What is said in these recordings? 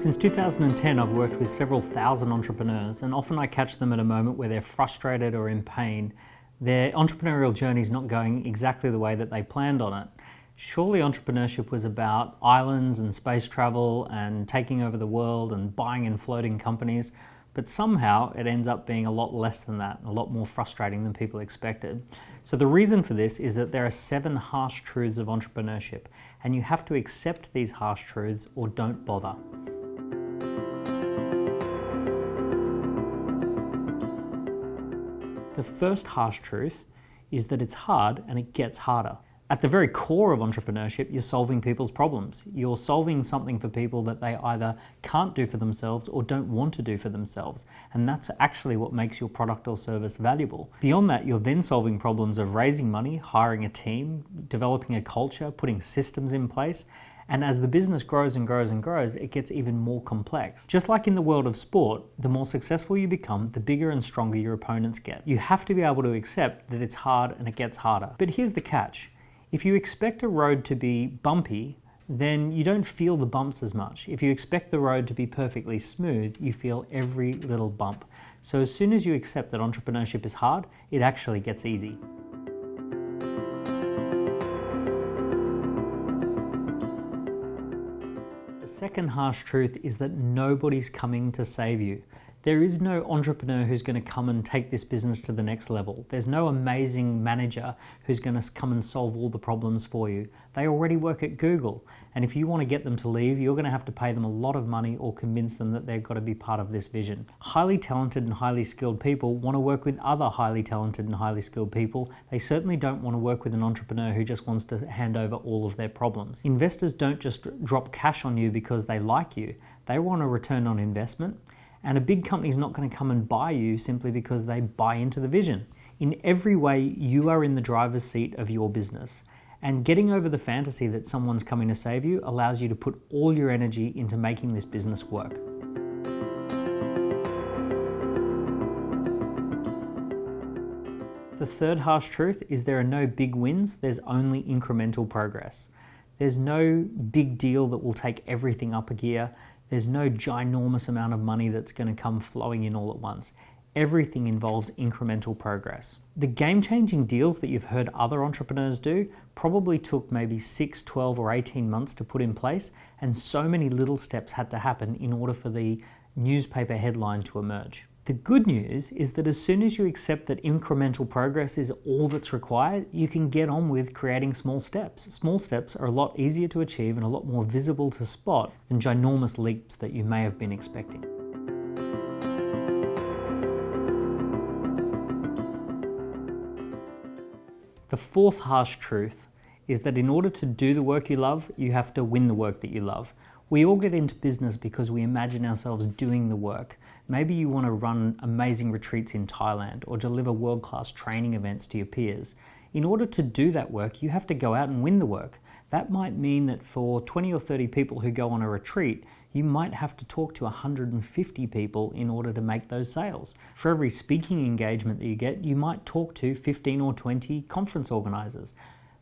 Since 2010, I've worked with several thousand entrepreneurs, and often I catch them at a moment where they're frustrated or in pain. Their entrepreneurial journey is not going exactly the way that they planned on it. Surely entrepreneurship was about islands and space travel and taking over the world and buying and floating companies, but somehow it ends up being a lot less than that, a lot more frustrating than people expected. So the reason for this is that there are 7 harsh truths of entrepreneurship, and you have to accept these harsh truths or don't bother. The first harsh truth is that it's hard and it gets harder. At the very core of entrepreneurship, you're solving people's problems. You're solving something for people that they either can't do for themselves or don't want to do for themselves. And that's actually what makes your product or service valuable. Beyond that, you're then solving problems of raising money, hiring a team, developing a culture, putting systems in place. And as the business grows and grows and grows, it gets even more complex. Just like in the world of sport, the more successful you become, the bigger and stronger your opponents get. You have to be able to accept that it's hard and it gets harder. But here's the catch. If you expect a road to be bumpy, then you don't feel the bumps as much. If you expect the road to be perfectly smooth, you feel every little bump. So as soon as you accept that entrepreneurship is hard, it actually gets easy. The second harsh truth is that nobody's coming to save you. There is no entrepreneur who's going to come and take this business to the next level. There's no amazing manager who's going to come and solve all the problems for you. They already work at Google. And if you want to get them to leave, you're going to have to pay them a lot of money or convince them that they've got to be part of this vision. Highly talented and highly skilled people want to work with other highly talented and highly skilled people. They certainly don't want to work with an entrepreneur who just wants to hand over all of their problems. Investors don't just drop cash on you because they like you. They want a return on investment. And a big company is not going to come and buy you simply because they buy into the vision. In every way, you are in the driver's seat of your business. And getting over the fantasy that someone's coming to save you allows you to put all your energy into making this business work. The third harsh truth is there are no big wins, there's only incremental progress. There's no big deal that will take everything up a gear. There's no ginormous amount of money that's going to come flowing in all at once. Everything involves incremental progress. The game-changing deals that you've heard other entrepreneurs do probably took maybe 6, 12, or 18 months to put in place, and so many little steps had to happen in order for the newspaper headline to emerge. The good news is that as soon as you accept that incremental progress is all that's required, you can get on with creating small steps. Small steps are a lot easier to achieve and a lot more visible to spot than ginormous leaps that you may have been expecting. The fourth harsh truth is that in order to do the work you love, you have to win the work that you love. We all get into business because we imagine ourselves doing the work. Maybe you want to run amazing retreats in Thailand or deliver world-class training events to your peers. In order to do that work, you have to go out and win the work. That might mean that for 20 or 30 people who go on a retreat, you might have to talk to 150 people in order to make those sales. For every speaking engagement that you get, you might talk to 15 or 20 conference organizers.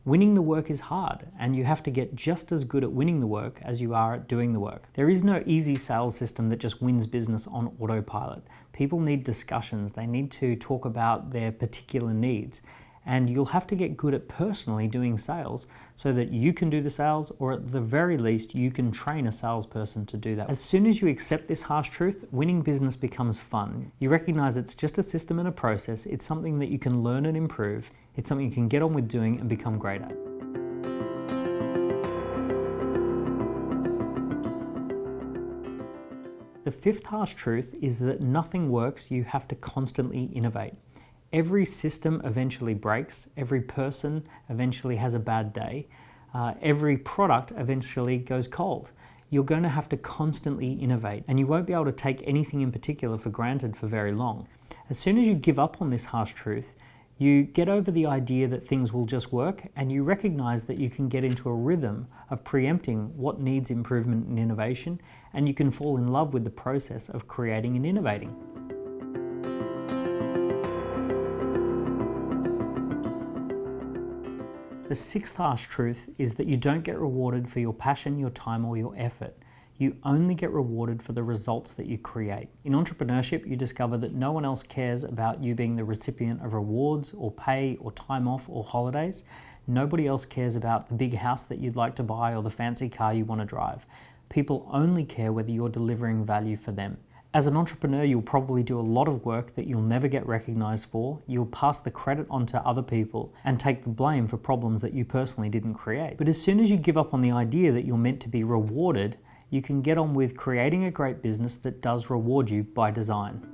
Winning the work is hard, and you have to get just as good at winning the work as you are at doing the work. There is no easy sales system that just wins business on autopilot. People need discussions. They need to talk about their particular needs. And you'll have to get good at personally doing sales so that you can do the sales, or at the very least, you can train a salesperson to do that. As soon as you accept this harsh truth, winning business becomes fun. You recognize it's just a system and a process. It's something that you can learn and improve. It's something you can get on with doing and become great at. The fifth harsh truth is that nothing works, you have to constantly innovate. Every system eventually breaks, every person eventually has a bad day, every product eventually goes cold. You're going to have to constantly innovate, and you won't be able to take anything in particular for granted for very long. As soon as you give up on this harsh truth, you get over the idea that things will just work, and you recognize that you can get into a rhythm of preempting what needs improvement and innovation, and you can fall in love with the process of creating and innovating. The sixth harsh truth is that you don't get rewarded for your passion, your time, or your effort. You only get rewarded for the results that you create. In entrepreneurship, you discover that no one else cares about you being the recipient of rewards or pay or time off or holidays. Nobody else cares about the big house that you'd like to buy or the fancy car you want to drive. People only care whether you're delivering value for them. As an entrepreneur, you'll probably do a lot of work that you'll never get recognized for. You'll pass the credit on to other people and take the blame for problems that you personally didn't create. But as soon as you give up on the idea that you're meant to be rewarded, you can get on with creating a great business that does reward you by design.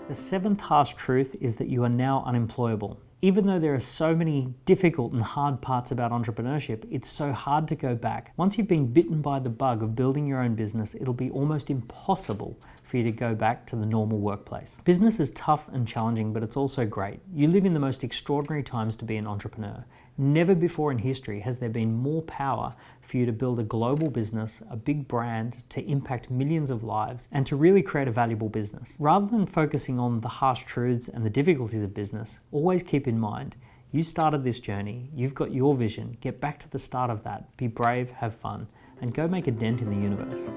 The seventh harsh truth is that you are now unemployable. Even though there are so many difficult and hard parts about entrepreneurship, it's so hard to go back. Once you've been bitten by the bug of building your own business, it'll be almost impossible for you to go back to the normal workplace. Business is tough and challenging, but it's also great. You live in the most extraordinary times to be an entrepreneur. Never before in history has there been more power for you to build a global business, a big brand, to impact millions of lives, and to really create a valuable business. Rather than focusing on the harsh truths and the difficulties of business, always keep in mind, you started this journey, you've got your vision, get back to the start of that, be brave, have fun, and go make a dent in the universe.